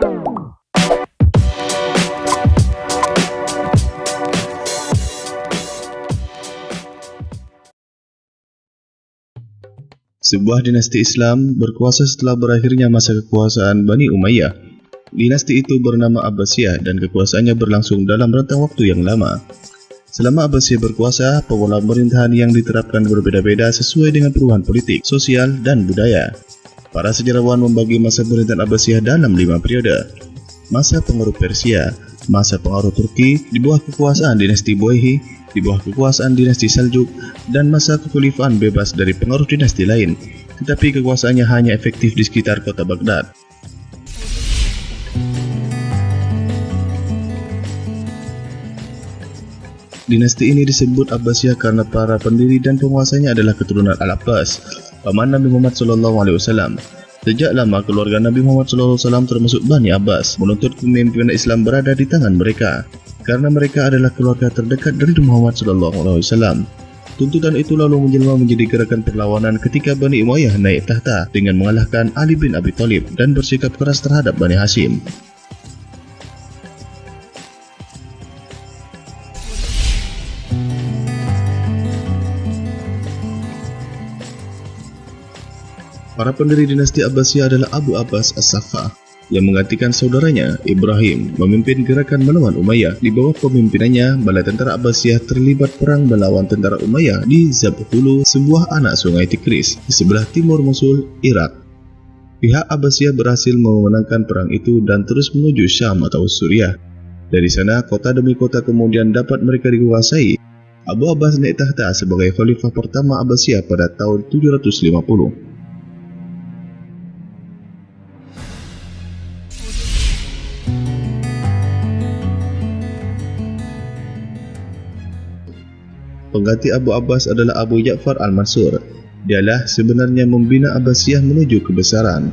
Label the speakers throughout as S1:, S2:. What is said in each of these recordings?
S1: Sebuah dinasti Islam berkuasa setelah berakhirnya masa kekuasaan Bani Umayyah. Dinasti itu bernama Abbasiyah dan kekuasaannya berlangsung dalam rentang waktu yang lama. Selama Abbasiyah berkuasa, pola pemerintahan yang diterapkan berbeda-beda sesuai dengan perubahan politik, sosial, dan budaya. Para sejarawan membagi masa pemerintahan Abbasiyah dalam 5 periode. Masa pengaruh Persia, masa pengaruh Turki di bawah kekuasaan dinasti Buayhi, di bawah kekuasaan dinasti Seljuk, dan masa kekhalifaan bebas dari pengaruh dinasti lain, tetapi kekuasaannya hanya efektif di sekitar kota Baghdad. Dinasti ini disebut Abbasiyah karena para pendiri dan penguasanya adalah keturunan Al-Abbas, paman Nabi Muhammad SAW. Sejak lama keluarga Nabi Muhammad SAW termasuk Bani Abbas menuntut kepemimpinan Islam berada di tangan mereka, karena mereka adalah keluarga terdekat dari Muhammad SAW. Tuntutan itu lalu menjelma menjadi gerakan perlawanan ketika Bani Umayyah naik tahta dengan mengalahkan Ali bin Abi Thalib dan bersikap keras terhadap Bani Hashim. Para pendiri dinasti Abbasiyah adalah Abu Abbas As-Saffah yang menggantikan saudaranya Ibrahim memimpin gerakan melawan Umayyah. Di bawah pemimpinannya, bala tentara Abbasiyah terlibat perang melawan tentara Umayyah di Zabhulu, sebuah anak sungai Tigris di sebelah timur Mosul, Irak. Pihak Abbasiyah berhasil memenangkan perang itu dan terus menuju Syam atau Suriah. Dari sana, kota demi kota kemudian dapat mereka dikuasai. Abu Abbas naik tahta sebagai khalifah pertama Abbasiyah pada tahun 750. Pengganti Abu Abbas adalah Abu Ja'far Al-Mansur. Dialah sebenarnya membina Abbasiyah menuju kebesaran.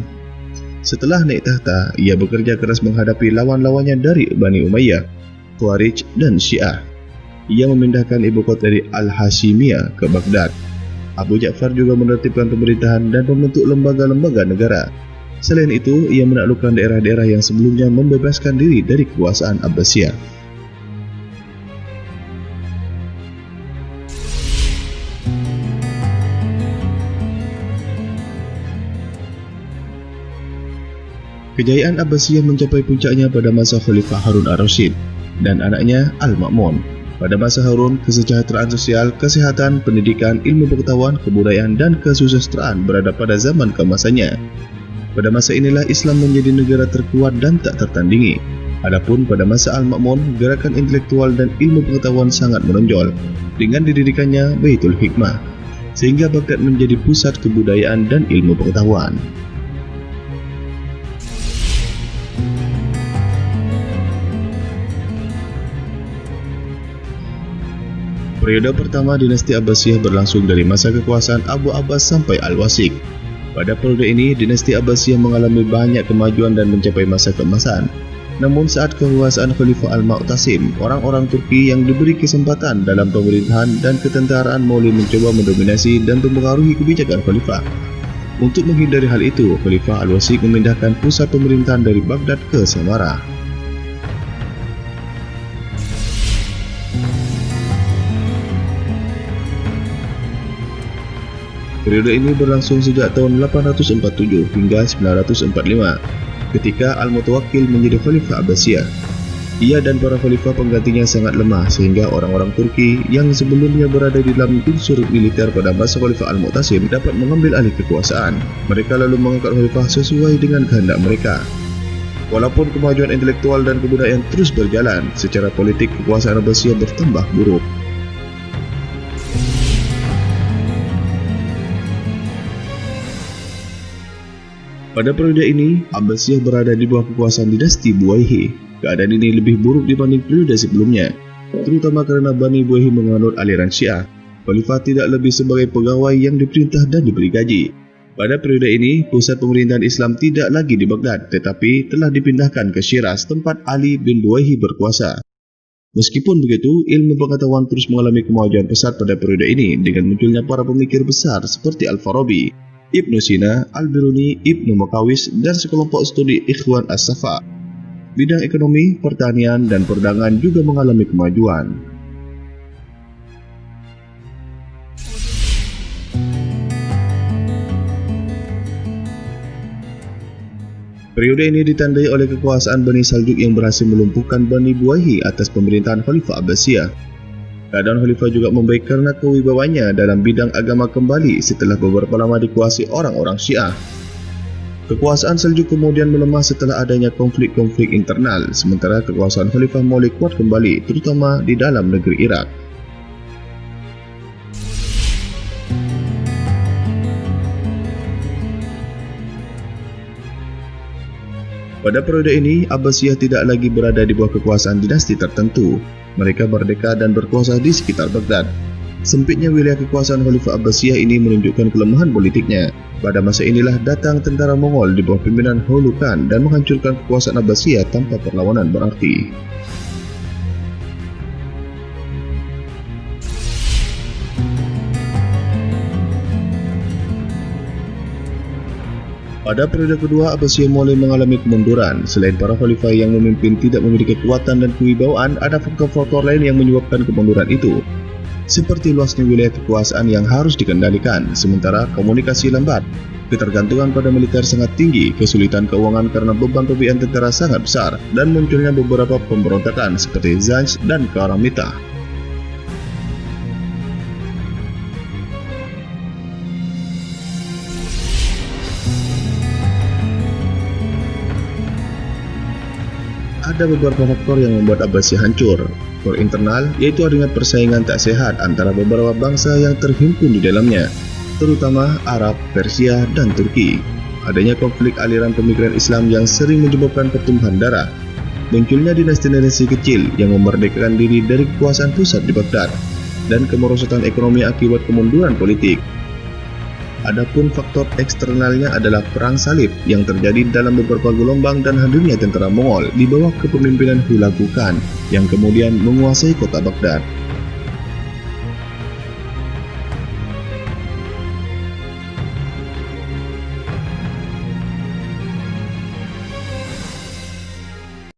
S1: Setelah naik tahta, ia bekerja keras menghadapi lawan-lawannya dari Bani Umayyah, Khawarij, dan Syiah. Ia memindahkan ibu kota dari Al-Hashimiyah ke Baghdad. Abu Ja'far juga menertibkan pemerintahan dan membentuk lembaga-lembaga negara. Selain itu, ia menaklukkan daerah-daerah yang sebelumnya membebaskan diri dari kekuasaan Abbasiyah. Kejayaan Abbasiyah mencapai puncaknya pada masa Khalifah Harun ar-Rasyid dan anaknya Al-Ma'mun. Pada masa Harun, kesejahteraan sosial, kesehatan, pendidikan, ilmu pengetahuan, kebudayaan, dan kesusastraan berada pada zaman keemasannya. Pada masa inilah Islam menjadi negara terkuat dan tak tertandingi. Adapun pada masa Al-Ma'mun, gerakan intelektual dan ilmu pengetahuan sangat menonjol dengan didirikannya Baitul Hikmah, sehingga Baghdad menjadi pusat kebudayaan dan ilmu pengetahuan. Periode pertama dinasti Abbasiyah berlangsung dari masa kekuasaan Abu Abbas sampai Al-Wasik. Pada periode ini, dinasti Abbasiyah mengalami banyak kemajuan dan mencapai masa keemasan. Namun saat kekuasaan Khalifah Al-Mu'tasim, orang-orang Turki yang diberi kesempatan dalam pemerintahan dan ketentaraan mulai mencoba mendominasi dan mempengaruhi kebijakan Khalifah. Untuk menghindari hal itu, Khalifah Al-Wasik memindahkan pusat pemerintahan dari Baghdad ke Samarra. Periode ini berlangsung sejak tahun 847 hingga 945, ketika Al-Mutawakkil menjadi Khalifah Abbasiyah. Ia dan para khalifah penggantinya sangat lemah sehingga orang-orang Turki yang sebelumnya berada di dalam unsur militer pada masa Khalifah Al-Mu'tasim dapat mengambil alih kekuasaan. Mereka lalu mengangkat khalifah sesuai dengan kehendak mereka. Walaupun kemajuan intelektual dan kebudayaan terus berjalan, secara politik kekuasaan Abbasiyah bertambah buruk. Pada periode ini, Abbasiyah berada di bawah kekuasaan dinasti Buayhi. Keadaan ini lebih buruk dibanding periode sebelumnya, terutama karena Bani Buayhi menganut aliran Syiah. Khalifah tidak lebih sebagai pegawai yang diperintah dan diberi gaji. Pada periode ini, pusat pemerintahan Islam tidak lagi di Baghdad, tetapi telah dipindahkan ke Syiraz, tempat Ali bin Buayhi berkuasa. Meskipun begitu, ilmu pengetahuan terus mengalami kemajuan pesat pada periode ini dengan munculnya para pemikir besar seperti Al-Farabi, Ibnu Sina, Al-Biruni, Ibnu Makawis, dan sekelompok studi Ikhwan As-Safa Bidang ekonomi, pertanian, dan perdagangan juga mengalami kemajuan. Periode ini ditandai oleh kekuasaan Bani Saljuk yang berhasil melumpuhkan Bani Buwayhi atas pemerintahan Khalifah Abbasiyah. Keadaan Khalifah juga membaik karena kewibawaannya dalam bidang agama kembali setelah beberapa lama dikuasai orang-orang Syiah. Kekuasaan Saljuk kemudian melemah setelah adanya konflik-konflik internal, sementara kekuasaan Khalifah mulai kuat kembali, terutama di dalam negeri Irak. Pada periode ini, Abbasiyah tidak lagi berada di bawah kekuasaan dinasti tertentu. Mereka merdeka dan berkuasa di sekitar Baghdad. Sempitnya wilayah kekuasaan Khalifah Abbasiyah ini menunjukkan kelemahan politiknya. Pada masa inilah datang tentara Mongol di bawah pimpinan Hulu Khan dan menghancurkan kekuasaan Abbasiyah tanpa perlawanan berarti. Pada periode kedua, Abbasiyah mulai mengalami kemunduran. Selain para khalifah yang memimpin tidak memiliki kekuatan dan kewibawaan, ada faktor-faktor lain yang menyebabkan kemunduran itu, seperti luasnya wilayah kekuasaan yang harus dikendalikan, sementara komunikasi lambat, ketergantungan pada militer sangat tinggi, kesulitan keuangan karena beban pembiayaan tentara sangat besar, dan munculnya beberapa pemberontakan seperti Zanj dan Karamitah. Ada beberapa faktor yang membuat Abbasiyah hancur. Faktor internal yaitu adanya persaingan tak sehat antara beberapa bangsa yang terhimpun di dalamnya, terutama Arab, Persia, dan Turki. Adanya konflik aliran pemikiran Islam yang sering menyebabkan pertumpahan darah. Munculnya dinasti-dinasti kecil yang memerdekakan diri dari kekuasaan pusat di Baghdad, dan kemerosotan ekonomi akibat kemunduran politik. Adapun faktor eksternalnya adalah perang salib yang terjadi dalam beberapa gelombang dan hadirnya tentara Mongol di bawah kepemimpinan Hulagu Khan yang kemudian menguasai kota Baghdad.